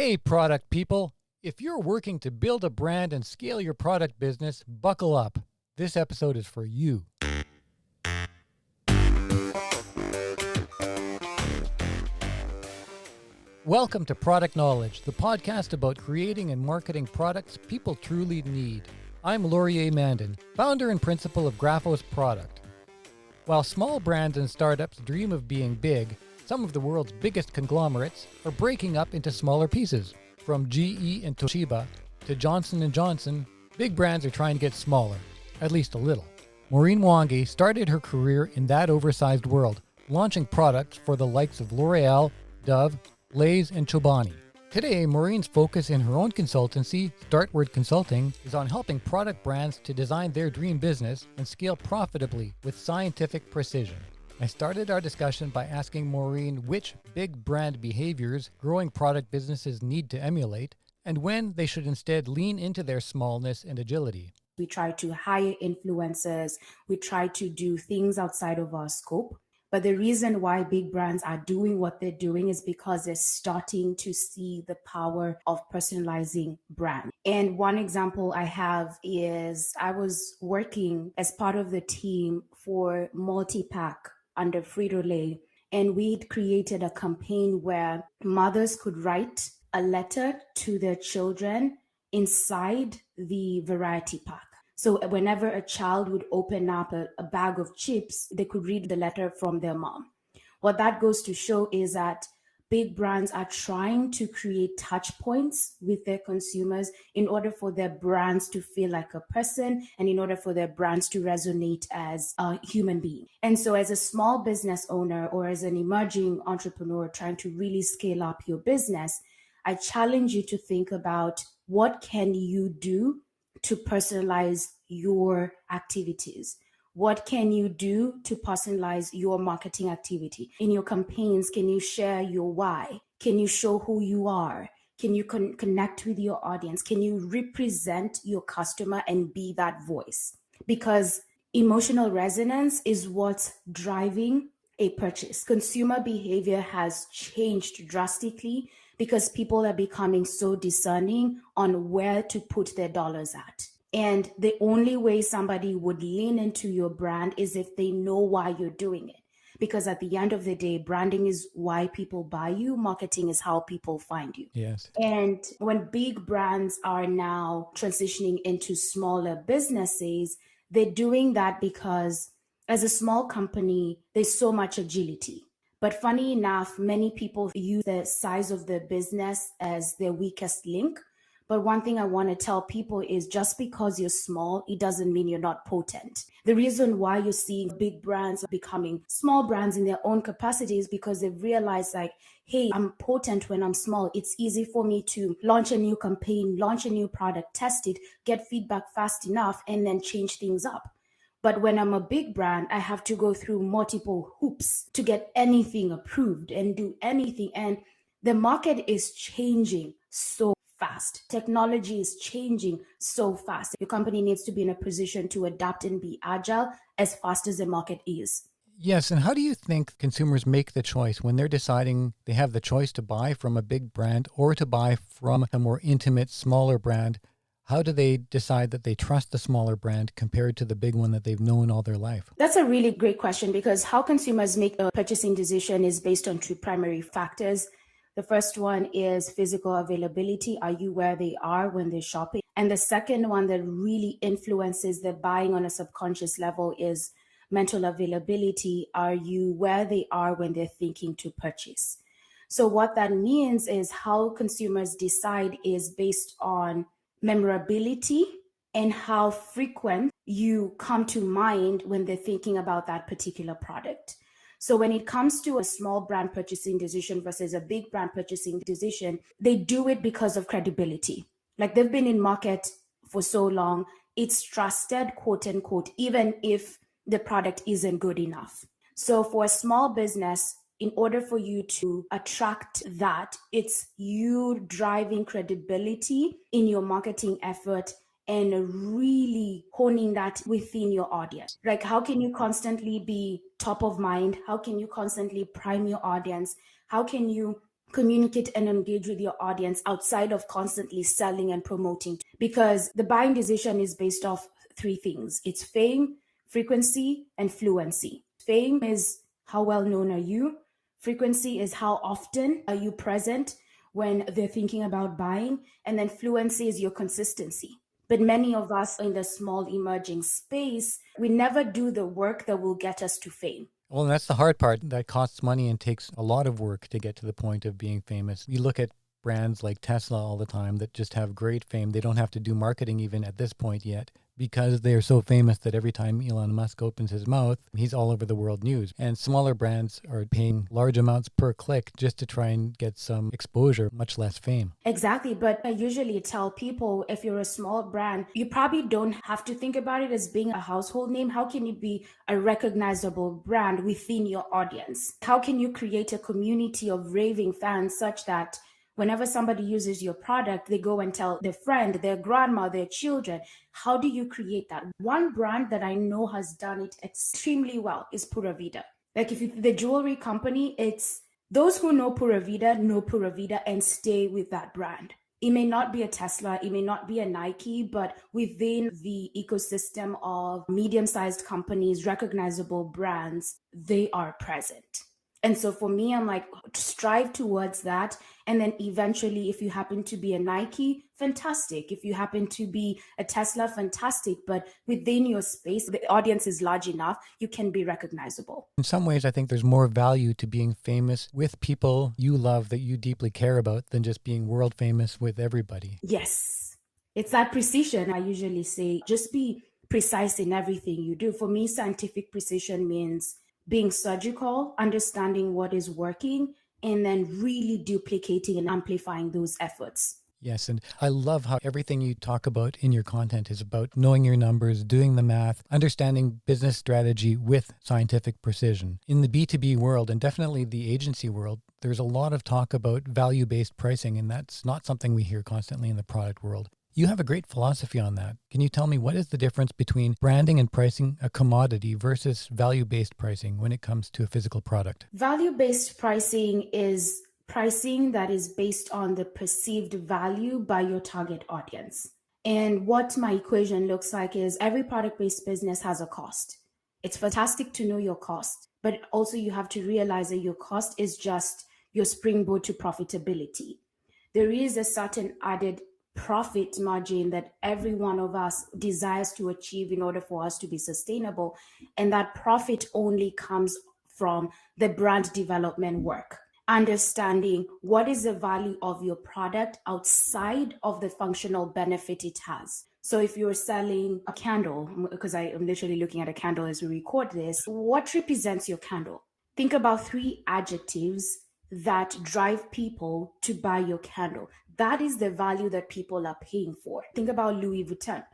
Hey, product people. If you're working to build a brand and scale your product business, buckle up. This episode is for you. Welcome to Product Knowledge, the podcast about creating and marketing products people truly need. I'm Laurier Mandin, founder and principal of Graphos Product. While small brands and startups dream of being big, some of the world's biggest conglomerates are breaking up into smaller pieces. From GE and Toshiba to Johnson Johnson, big brands are trying to get smaller, at least a little. Maureen Mwangi started her career in that oversized world, launching products for the likes of L'Oreal, Dove, Lay's, and Chobani. Today, Maureen's focus in her own consultancy, Startward Consulting, is on helping product brands to design their dream business and scale profitably with scientific precision. I started our discussion by asking Maureen which big brand behaviors growing product businesses need to emulate and when they should instead lean into their smallness and agility. We try to hire influencers. We try to do things outside of our scope. But the reason why big brands are doing what they're doing is because they're starting to see the power of personalizing brand. And one example I have is I was working as part of the team for multi-pack under Frito-Lay, and we'd created a campaign where mothers could write a letter to their children inside the variety pack. So whenever a child would open up a bag of chips, they could read the letter from their mom. What that goes to show is that big brands are trying to create touch points with their consumers in order for their brands to feel like a person and in order for their brands to resonate as a human being. And so as a small business owner or as an emerging entrepreneur trying to really scale up your business, I challenge you to think about what can you do to personalize your activities. What can you do to personalize your marketing activity? In your campaigns, can you share your why? Can you show who you are? Can you connect with your audience? Can you represent your customer and be that voice? Because emotional resonance is what's driving a purchase. Consumer behavior has changed drastically because people are becoming so discerning on where to put their dollars at. And the only way somebody would lean into your brand is if they know why you're doing it. Because at the end of the day, branding is why people buy you. Marketing is how people find you. Yes. And when big brands are now transitioning into smaller businesses, they're doing that because as a small company, there's so much agility. But funny enough, many people use the size of the business as their weakest link. But one thing I want to tell people is just because you're small, it doesn't mean you're not potent. The reason why you're seeing big brands becoming small brands in their own capacity is because they've realized like, hey, I'm potent when I'm small. It's easy for me to launch a new campaign, launch a new product, test it, get feedback fast enough, and then change things up. But when I'm a big brand, I have to go through multiple hoops to get anything approved and do anything. And the market is changing so fast. Technology is changing so fast. Your company needs to be in a position to adapt and be agile as fast as the market is. Yes, and how do you think consumers make the choice when they're deciding they have the choice to buy from a big brand or to buy from a more intimate, smaller brand? How do they decide that they trust the smaller brand compared to the big one that they've known all their life? That's a really great question because how consumers make a purchasing decision is based on two primary factors. The first one is physical availability. Are you where they are when they're shopping? And the second one that really influences their buying on a subconscious level is mental availability. Are you where they are when they're thinking to purchase? So what that means is how consumers decide is based on memorability and how frequent you come to mind when they're thinking about that particular product. So when it comes to a small brand purchasing decision versus a big brand purchasing decision, they do it because of credibility. Like they've been in market for so long, it's trusted, quote unquote, even if the product isn't good enough. So for a small business, in order for you to attract that, it's you driving credibility in your marketing effort and really honing that within your audience. Like, how can you constantly be top of mind? How can you constantly prime your audience? How can you communicate and engage with your audience outside of constantly selling and promoting, because the buying decision is based off three things. It's fame, frequency, and fluency. Fame is how well known are you? Frequency is how often are you present when they're thinking about buying? And then fluency is your consistency. But many of us in the small emerging space, we never do the work that will get us to fame. Well, and that's the hard part. That costs money and takes a lot of work to get to the point of being famous. You look at brands like Tesla all the time that just have great fame. They don't have to do marketing even at this point yet, because they're so famous that every time Elon Musk opens his mouth, he's all over the world news. And smaller brands are paying large amounts per click just to try and get some exposure, much less fame. Exactly. But I usually tell people, if you're a small brand, you probably don't have to think about it as being a household name. How can you be a recognizable brand within your audience? How can you create a community of raving fans such that whenever somebody uses your product, they go and tell their friend, their grandma, their children? How do you create that? One brand that I know has done it extremely well is Pura Vida. Like if you, the jewelry company, it's those who know Pura Vida and stay with that brand. It may not be a Tesla, it may not be a Nike, but within the ecosystem of medium-sized companies, recognizable brands, they are present. And so for me, I'm like, strive towards that. And then eventually, if you happen to be a Nike, fantastic. If you happen to be a Tesla, fantastic. But within your space, the audience is large enough, you can be recognizable. In some ways, I think there's more value to being famous with people you love that you deeply care about than just being world famous with everybody. Yes. It's that precision. I usually say, just be precise in everything you do. For me, scientific precision means being surgical, understanding what is working, and then really duplicating and amplifying those efforts. Yes, and I love how everything you talk about in your content is about knowing your numbers, doing the math, understanding business strategy with scientific precision. In the B2B world, and definitely the agency world, there's a lot of talk about value-based pricing, and that's not something we hear constantly in the product world. You have a great philosophy on that. Can you tell me what is the difference between branding and pricing a commodity versus value-based pricing when it comes to a physical product? Value-based pricing is pricing that is based on the perceived value by your target audience. And what my equation looks like is every product-based business has a cost. It's fantastic to know your cost, but also you have to realize that your cost is just your springboard to profitability. There is a certain added profit margin that every one of us desires to achieve in order for us to be sustainable. And that profit only comes from the brand development work. Understanding what is the value of your product outside of the functional benefit it has. So if you're selling a candle, because I am literally looking at a candle as we record this, what represents your candle? Think about 3 adjectives that drive people to buy your candle. That is the value that people are paying for. Think about Louis Vuitton.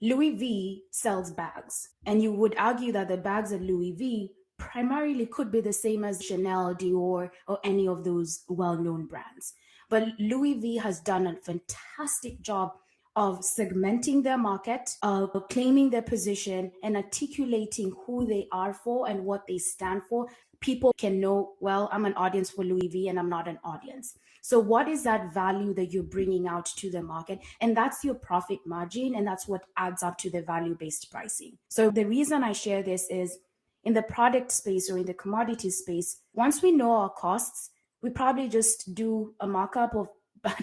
Louis V sells bags, and you would argue that the bags at Louis V primarily could be the same as Chanel, Dior, or any of those well-known brands. But Louis V has done a fantastic job of segmenting their market, of claiming their position, and articulating who they are for and what they stand for. People can know, well, I'm an audience for Louis V and I'm not an audience. So what is that value that you're bringing out to the market? And that's your profit margin, and that's what adds up to the value-based pricing. So the reason I share this is in the product space or in the commodity space, once we know our costs, we probably just do a markup of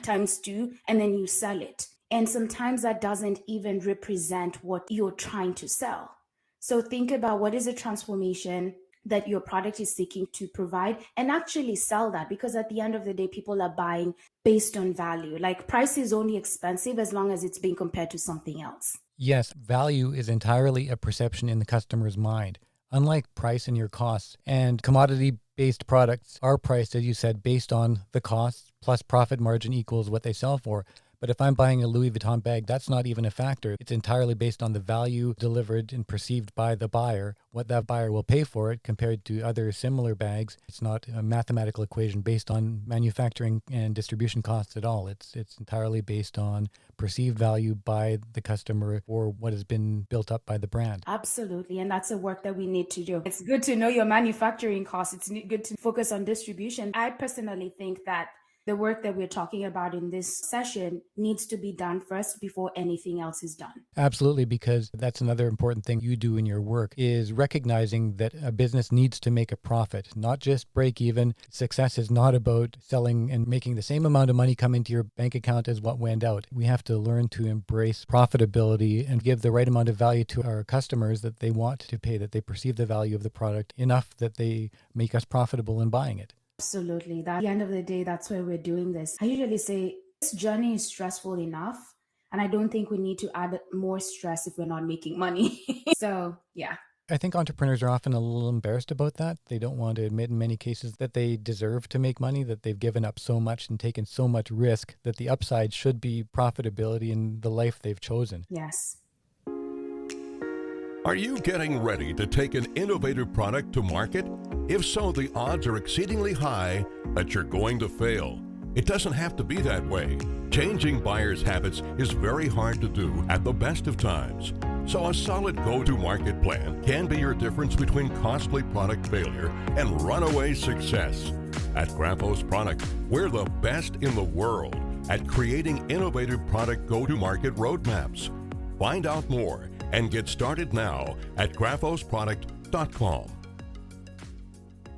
times 2 and then you sell it. And sometimes that doesn't even represent what you're trying to sell. So think about what is a transformation that your product is seeking to provide and actually sell that, because at the end of the day, people are buying based on value. Like price is only expensive as long as it's being compared to something else. Yes, value is entirely a perception in the customer's mind. Unlike price and your costs, and commodity-based products are priced, as you said, based on the costs plus profit margin equals what they sell for. But if I'm buying a Louis Vuitton bag, that's not even a factor. It's entirely based on the value delivered and perceived by the buyer, what that buyer will pay for it compared to other similar bags. It's not a mathematical equation based on manufacturing and distribution costs at all. It's entirely based on perceived value by the customer or what has been built up by the brand. Absolutely. And that's the work that we need to do. It's good to know your manufacturing costs. It's good to focus on distribution. I personally think that the work that we're talking about in this session needs to be done first before anything else is done. Absolutely, because that's another important thing you do in your work is recognizing that a business needs to make a profit, not just break even. Success is not about selling and making the same amount of money come into your bank account as what went out. We have to learn to embrace profitability and give the right amount of value to our customers that they want to pay, that they perceive the value of the product enough that they make us profitable in buying it. Absolutely. At the end of the day, that's why we're doing this. I usually say this journey is stressful enough, and I don't think we need to add more stress if we're not making money. So, yeah. I think entrepreneurs are often a little embarrassed about that. They don't want to admit in many cases that they deserve to make money, that they've given up so much and taken so much risk, that the upside should be profitability in the life they've chosen. Yes. Are you getting ready to take an innovative product to market? If so, the odds are exceedingly high that you're going to fail. It doesn't have to be that way. Changing buyers' habits is very hard to do at the best of times. So a solid go-to-market plan can be your difference between costly product failure and runaway success. At Graphos Product, we're the best in the world at creating innovative product go-to-market roadmaps. Find out more and get started now at graphosproduct.com.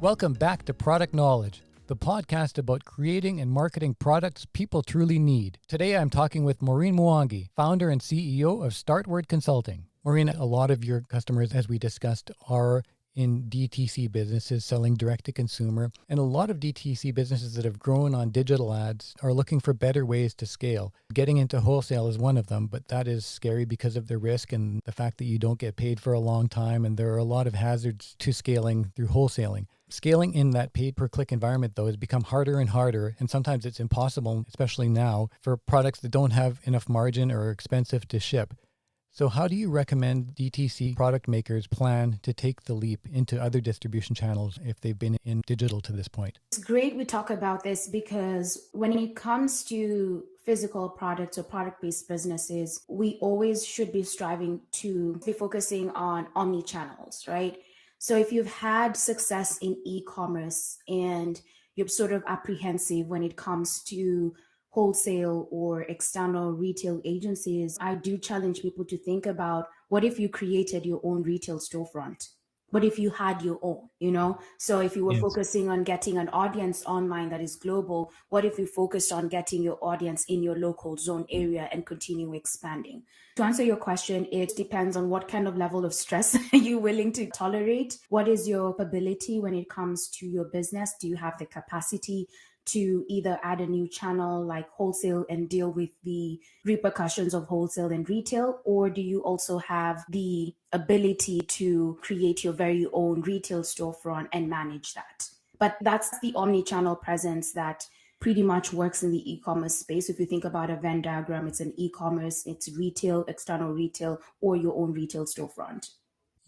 Welcome back to Product Knowledge, the podcast about creating and marketing products people truly need. Today I'm talking with Maureen Mwangi, founder and CEO of Startword Consulting. Maureen, a lot of your customers, as we discussed, are in DTC businesses selling direct to consumer. And a lot of DTC businesses that have grown on digital ads are looking for better ways to scale. Getting into wholesale is one of them, but that is scary because of the risk and the fact that you don't get paid for a long time. And there are a lot of hazards to scaling through wholesaling. Scaling in that pay-per-click environment, though, has become harder and harder, and sometimes it's impossible, especially now, for products that don't have enough margin or are expensive to ship. So how do you recommend DTC product makers plan to take the leap into other distribution channels if they've been in digital to this point? It's great we talk about this because when it comes to physical products or product-based businesses, we always should be striving to be focusing on omni-channels, right? So if you've had success in e-commerce and you're sort of apprehensive when it comes to wholesale or external retail agencies, I do challenge people to think about what if you created your own retail storefront? What if you had your own, So if you were focusing on getting an audience online that is global, what if you focused on getting your audience in your local zone area and continue expanding? To answer your question, it depends on what kind of level of stress are you willing to tolerate. What is your ability when it comes to your business? Do you have the capacity to either add a new channel like wholesale and deal with the repercussions of wholesale and retail? Or do you also have the ability to create your very own retail storefront and manage that? But that's the omni-channel presence that pretty much works in the e-commerce space. If you think about a Venn diagram, it's an e-commerce, it's retail, external retail, or your own retail storefront.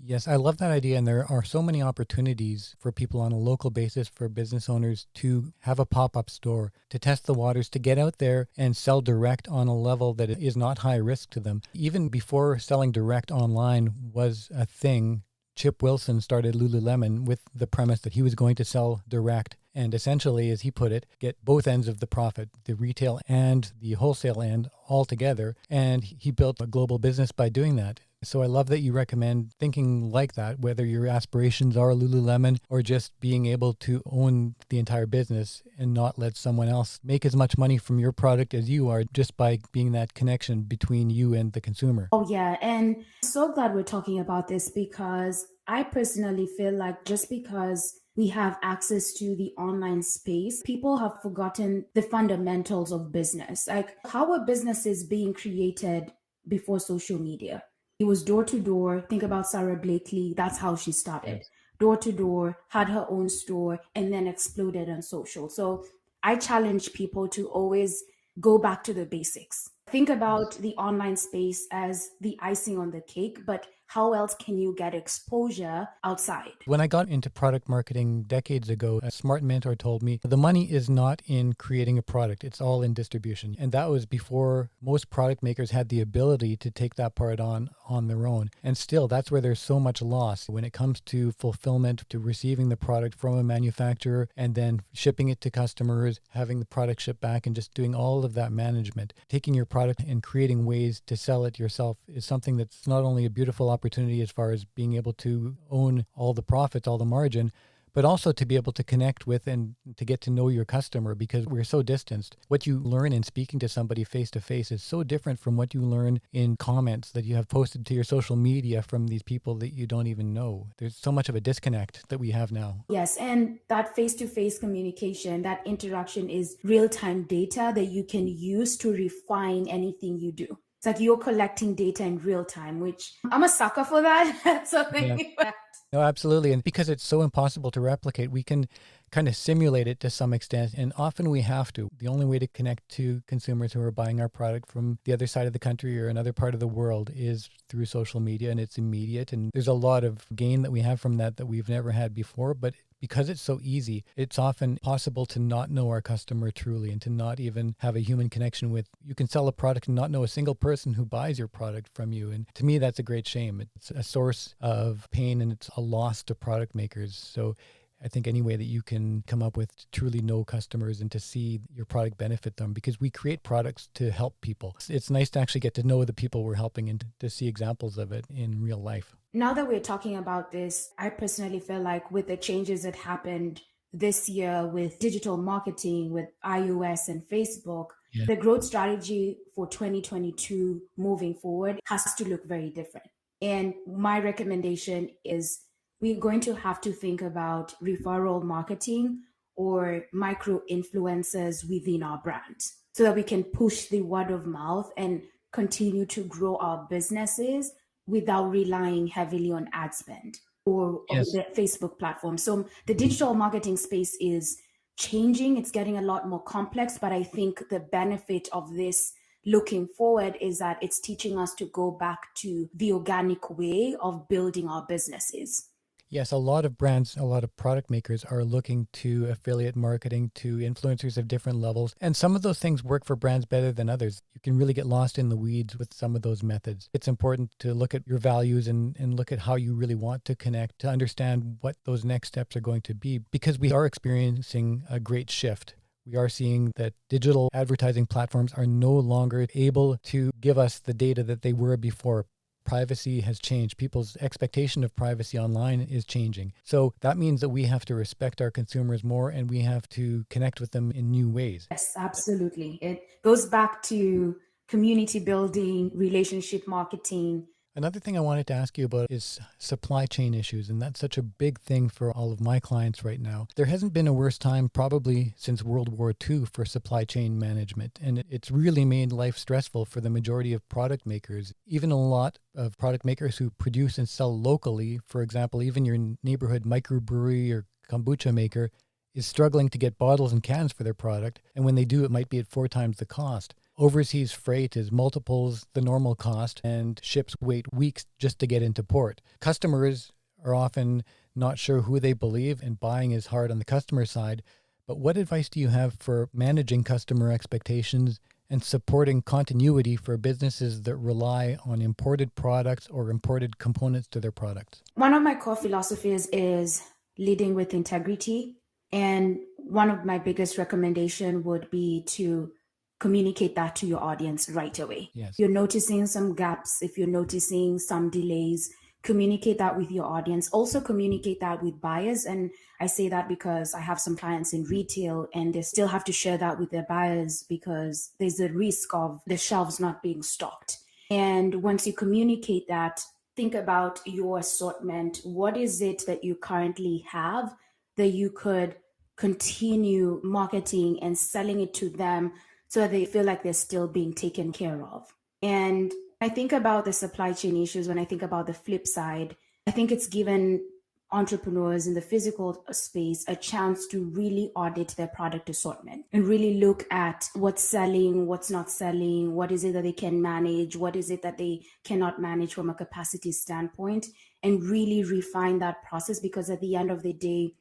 Yes, I love that idea. And there are so many opportunities for people on a local basis, for business owners to have a pop-up store, to test the waters, to get out there and sell direct on a level that is not high risk to them. Even before selling direct online was a thing, Chip Wilson started Lululemon with the premise that he was going to sell direct and essentially, as he put it, get both ends of the profit, the retail and the wholesale end all together. And he built a global business by doing that. So I love that you recommend thinking like that, whether your aspirations are Lululemon or just being able to own the entire business and not let someone else make as much money from your product as you are, just by being that connection between you and the consumer. Oh, yeah. And so glad we're talking about this because I personally feel like just because we have access to the online space, people have forgotten the fundamentals of business. Like, how were businesses being created before social media? It was door to door. Think about Sarah Blakely. That's how she started. Yes. Door to door, had her own store, and then exploded on social. So I challenge people to always go back to the basics. Think about the online space as the icing on the cake, but how else can you get exposure outside? When I got into product marketing decades ago, a smart mentor told me the money is not in creating a product, it's all in distribution. And that was before most product makers had the ability to take that part on on their own. And still, that's where there's so much loss when it comes to fulfillment, to receiving the product from a manufacturer and then shipping it to customers, having the product shipped back, and just doing all of that management. Taking your product and creating ways to sell it yourself is something that's not only a beautiful opportunity as far as being able to own all the profits, all the margin, but also to be able to connect with and to get to know your customer, because we're so distanced. What you learn in speaking to somebody face to face is so different from what you learn in comments that you have posted to your social media from these people that you don't even know. There's so much of a disconnect that we have now. Yes, and that face-to-face communication, that interaction is real-time data that you can use to refine anything you do. It's like you're collecting data in real time, which I'm a sucker for that. That's something. Yeah. No, absolutely. And because it's so impossible to replicate, we can kind of simulate it to some extent. And often we have to. The only way to connect to consumers who are buying our product from the other side of the country or another part of the world is through social media, and it's immediate. And there's a lot of gain that we have from that we've never had before. But because it's so easy, it's often possible to not know our customer truly and to not even have a human connection with. You can sell a product and not know a single person who buys your product from you. And to me, that's a great shame. It's a source of pain and it's a loss to product makers. So I think any way that you can come up with to truly know customers and to see your product benefit them, because we create products to help people. It's nice to actually get to know the people we're helping and to see examples of it in real life. Now that we're talking about this, I personally feel like with the changes that happened this year with digital marketing, with iOS and Facebook, the growth strategy for 2022 moving forward has to look very different. And my recommendation is we're going to have to think about referral marketing or micro influencers within our brand so that we can push the word of mouth and continue to grow our businesses without relying heavily on ad spend or the Facebook platform. So the digital marketing space is changing. It's getting a lot more complex, but I think the benefit of this looking forward is that it's teaching us to go back to the organic way of building our businesses. Yes, a lot of brands, a lot of product makers are looking to affiliate marketing, to influencers of different levels. And some of those things work for brands better than others. You can really get lost in the weeds with some of those methods. It's important to look at your values and look at how you really want to connect, to understand what those next steps are going to be, because we are experiencing a great shift. We are seeing that digital advertising platforms are no longer able to give us the data that they were before. Privacy has changed. People's expectation of privacy online is changing. So that means that we have to respect our consumers more and we have to connect with them in new ways. Yes, absolutely. It goes back to community building, relationship marketing. Another thing I wanted to ask you about is supply chain issues, and that's such a big thing for all of my clients right now. There hasn't been a worse time probably since World War II for supply chain management, and it's really made life stressful for the majority of product makers. Even a lot of product makers who produce and sell locally, for example, even your neighborhood microbrewery or kombucha maker is struggling to get bottles and cans for their product, and when they do, it might be at 4 times the cost. Overseas freight is multiples the normal cost, and ships wait weeks just to get into port. Customers are often not sure who they believe, and buying is hard on the customer side. But what advice do you have for managing customer expectations and supporting continuity for businesses that rely on imported products or imported components to their products? One of my core philosophies is leading with integrity. And one of my biggest recommendation would be to communicate that to your audience right away. Yes. If you're noticing some gaps, if you're noticing some delays, communicate that with your audience. Also communicate that with buyers. And I say that because I have some clients in retail and they still have to share that with their buyers because there's a risk of the shelves not being stocked. And once you communicate that, think about your assortment. What is it that you currently have that you could continue marketing and selling it to them so that they feel like they're still being taken care of? And I think about the supply chain issues. When I think about the flip side, I think it's given entrepreneurs in the physical space a chance to really audit their product assortment and really look at what's selling, what's not selling, what is it that they can manage, what is it that they cannot manage from a capacity standpoint, and really refine that process. Because at the end of the day,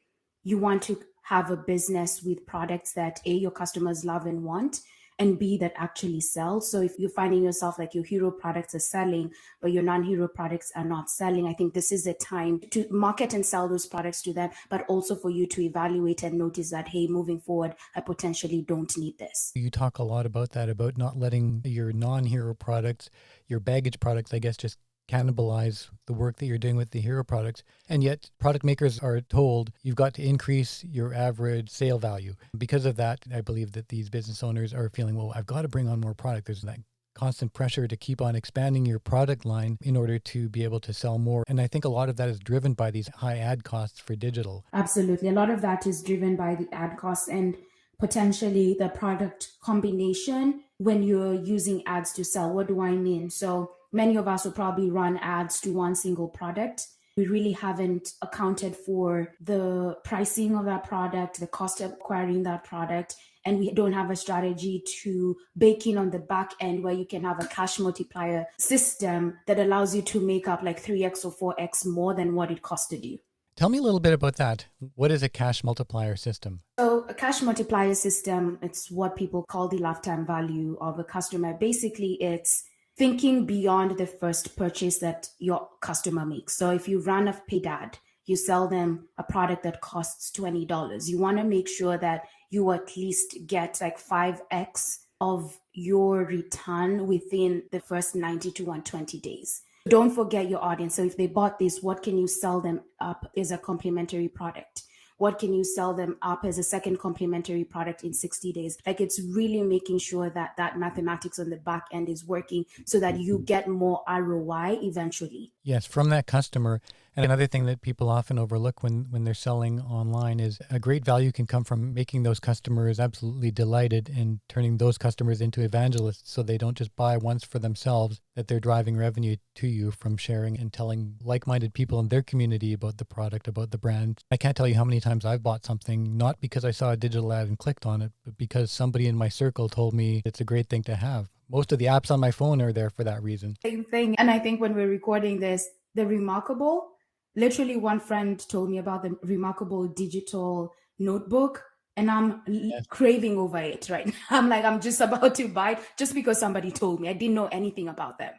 you want to have a business with products that your customers love and want, and B, that actually sell. So if you're finding yourself like your hero products are selling, but your non-hero products are not selling, I think this is the time to market and sell those products to them, but also for you to evaluate and notice that, hey, moving forward, I potentially don't need this. You talk a lot about that, about not letting your non-hero products, your baggage products, I guess, just cannibalize the work that you're doing with the hero products. And yet product makers are told you've got to increase your average sale value. Because of that, I believe that these business owners are feeling, well, I've got to bring on more product. There's that constant pressure to keep on expanding your product line in order to be able to sell more. And I think a lot of that is driven by these high ad costs for digital. Absolutely. A lot of that is driven by the ad costs and potentially the product combination when you're using ads to sell. What do I mean? So many of us will probably run ads to one single product. We really haven't accounted for the pricing of that product, the cost of acquiring that product, and we don't have a strategy to bake in on the back end where you can have a cash multiplier system that allows you to make up like 3x or 4x more than what it costed you. Tell me a little bit about that. What is a cash multiplier system? So a cash multiplier system, it's what people call the lifetime value of a customer. Basically, it's thinking beyond the first purchase that your customer makes. So if you run a paid ad, you sell them a product that costs $20. You want to make sure that you at least get like 5x of your return within the first 90 to 120 days. Don't forget your audience. So if they bought this, what can you sell them up as a complementary product? What can you sell them up as a second complementary product in 60 days? Like, it's really making sure that that mathematics on the back end is working so that you get more ROI eventually. Yes, from that customer. And another thing that people often overlook when they're selling online is a great value can come from making those customers absolutely delighted and turning those customers into evangelists so they don't just buy once for themselves, that they're driving revenue to you from sharing and telling like-minded people in their community about the product, about the brand. I can't tell you how many times I've bought something, not because I saw a digital ad and clicked on it, but because somebody in my circle told me it's a great thing to have. Most of the apps on my phone are there for that reason. Same thing. And I think when we're recording this, the Remarkable, literally one friend told me about the Remarkable digital notebook, and I'm craving over it right now. I'm like, I'm just about to buy it just because somebody told me. I didn't know anything about them.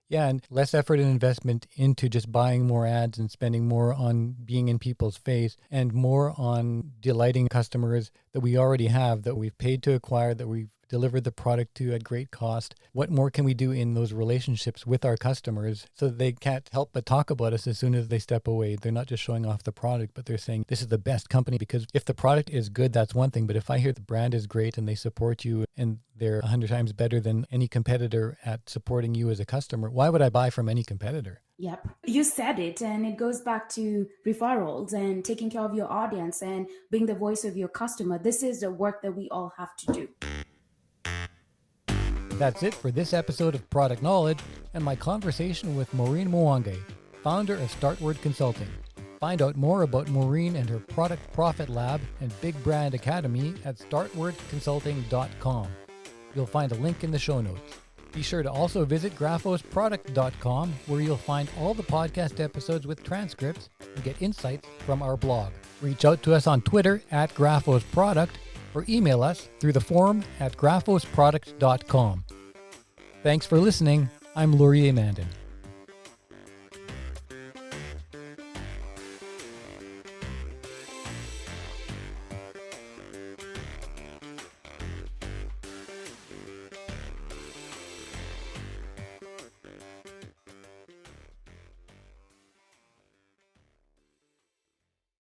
Yeah, and less effort and investment into just buying more ads and spending more on being in people's face and more on delighting customers that we already have, that we've paid to acquire, that we've delivered the product to at great cost. What more can we do in those relationships with our customers so that they can't help but talk about us as soon as they step away? They're not just showing off the product, but they're saying this is the best company. Because if the product is good, that's one thing. But if I hear the brand is great and they support you and they're 100 times better than any competitor at supporting you as a customer, why would I buy from any competitor? Yep. You said it, and it goes back to referrals and taking care of your audience and being the voice of your customer. This is the work that we all have to do. That's it for this episode of Product Knowledge and my conversation with Maureen Mwangi, founder of Startward Consulting. Find out more about Maureen and her Product Profit Lab and Big Brand Academy at startwardconsulting.com. You'll find a link in the show notes. Be sure to also visit graphosproduct.com, where you'll find all the podcast episodes with transcripts and get insights from our blog. Reach out to us on Twitter at graphosproduct or email us through the forum at graphosproduct.com. Thanks for listening. I'm Laurier Mandin.